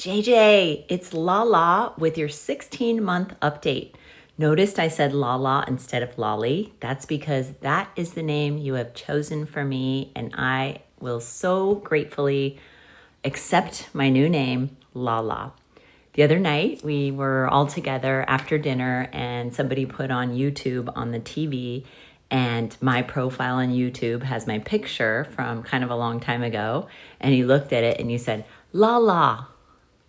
JJ, it's Lala with your 16-month update. Noticed I said Lala instead of Lolly. That's because that is the name you have chosen for me, and I will so gratefully accept my new name, Lala. The other night, we were all together after dinner, and somebody put on YouTube on the TV, and my profile on YouTube has my picture from kind of a long time ago, and you looked at it and you said, Lala.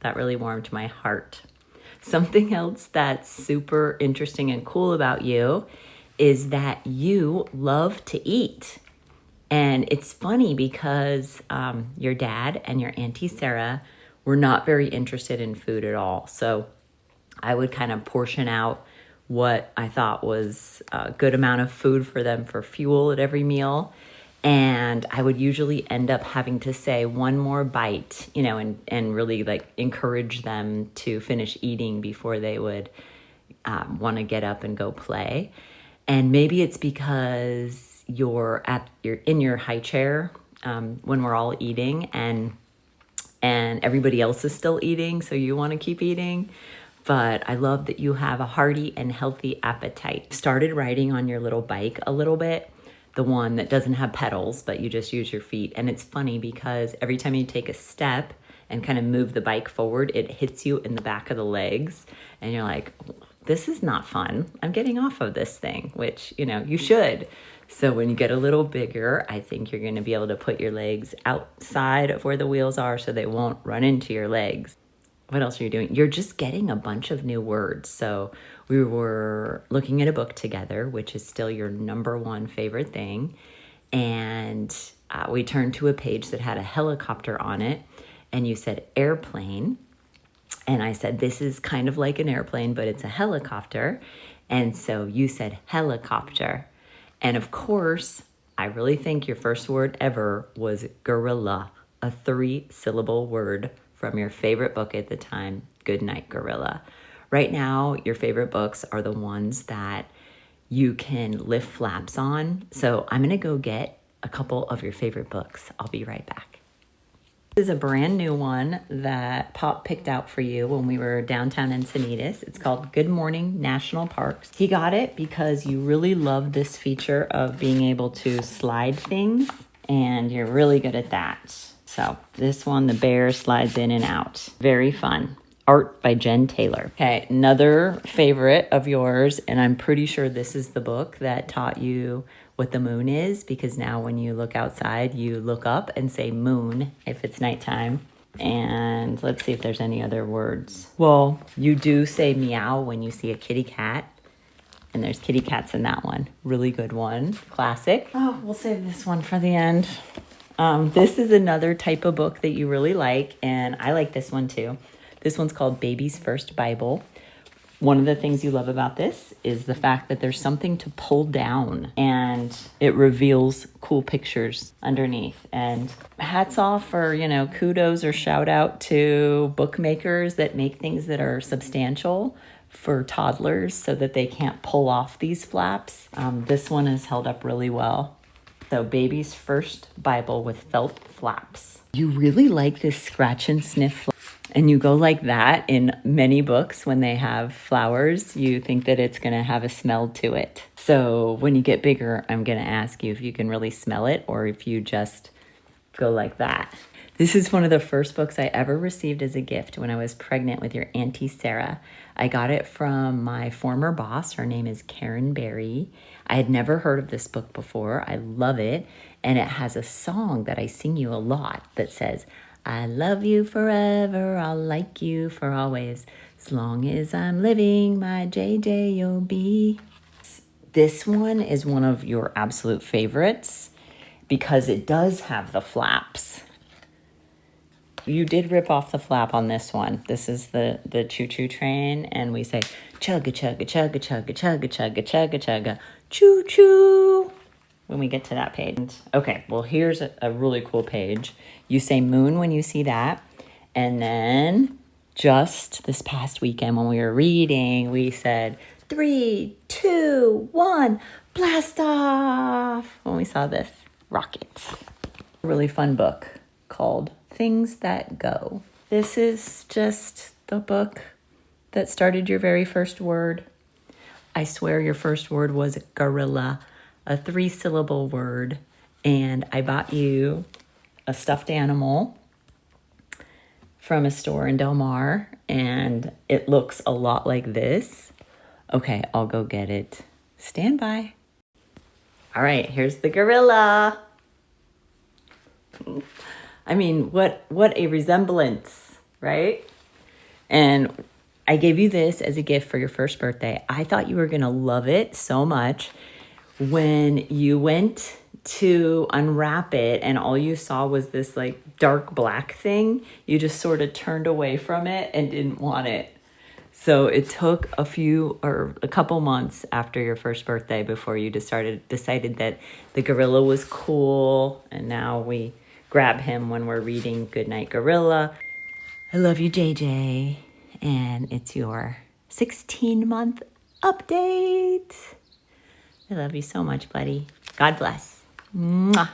That really warmed my heart. Something else that's super interesting and cool about you is that you love to eat. And it's funny because your dad and your Auntie Sarah were not very interested in food at all. So I would kind of portion out what I thought was a good amount of food for them for fuel at every meal. And I would usually end up having to say one more bite, and really like encourage them to finish eating before they would want to get up and go play. And maybe it's because you're in your high chair when we're all eating, and everybody else is still eating, so you want to keep eating. But I love that you have a hearty and healthy appetite. Started riding on your little bike a little bit, the one that doesn't have pedals, but you just use your feet. And it's funny because every time you take a step and kind of move the bike forward, it hits you in the back of the legs. And you're like, this is not fun. I'm getting off of this thing, which, you should. So when you get a little bigger, I think you're going to be able to put your legs outside of where the wheels are so they won't run into your legs. What else are you doing? You're just getting a bunch of new words. So we were looking at a book together, which is still your number one favorite thing. And we turned to a page that had a helicopter on it. And you said airplane. And I said, this is kind of like an airplane, but it's a helicopter. And so you said helicopter. And of course, I really think your first word ever was gorilla, a 3-syllable word from your favorite book at the time, Goodnight Gorilla. Right now, your favorite books are the ones that you can lift flaps on. So I'm going to go get a couple of your favorite books. I'll be right back. This is a brand new one that Pop picked out for you when we were downtown Encinitas. It's called Good Morning National Parks. He got it because you really love this feature of being able to slide things, and you're really good at that. So this one, the bear slides in and out. Very fun. Art by Jen Taylor. Okay, another favorite of yours, and I'm pretty sure this is the book that taught you what the moon is, because now when you look outside, you look up and say moon if it's nighttime. And let's see if there's any other words. Well, you do say meow when you see a kitty cat, and there's kitty cats in that one. Really good one. Classic. Oh, we'll save this one for the end. This is another type of book that you really like, and I like this one too. This one's called Baby's First Bible. One of the things you love about this is the fact that there's something to pull down, and it reveals cool pictures underneath. And hats off or, kudos or shout out to bookmakers that make things that are substantial for toddlers so that they can't pull off these flaps. This one is held up really well. So Baby's First Bible with felt flaps. You really like this scratch and sniff. And you go like that in many books when they have flowers. You think that it's going to have a smell to it. So when you get bigger, I'm going to ask you if you can really smell it or if you just go like that. This is one of the first books I ever received as a gift when I was pregnant with your Auntie Sarah. I got it from my former boss. Her name is Karen Berry. I had never heard of this book before. I love it. And it has a song that I sing you a lot that says, I love you forever, I'll like you for always, as long as I'm living my JJOB. This one is one of your absolute favorites because it does have the flaps. You did rip off the flap on this one. This is the choo-choo train, and we say chugga chugga chugga chugga chugga chugga chugga chugga choo-choo when we get to that page. Okay, well, here's a really cool page. You say moon when you see that. And then just this past weekend when we were reading, we said 3, 2, 1, blast off when we saw this rocket. A really fun book called Things That Go. This is just the book that started your very first word. I swear your first word was gorilla, a 3-syllable word. And I bought you a stuffed animal from a store in Del Mar, and it looks a lot like this. Okay, I'll go get it. Stand by. All right, here's the gorilla. I mean, what a resemblance, right? And I gave you this as a gift for your first birthday. I thought you were going to love it so much. When you went to unwrap it and all you saw was this like dark black thing, you just sort of turned away from it and didn't want it. So it took a couple months after your first birthday before you decided that the gorilla was cool, and now we grab him when we're reading Goodnight Gorilla. I love you, JJ, and it's your 16-month update. I love you so much, buddy. God bless. Mwah.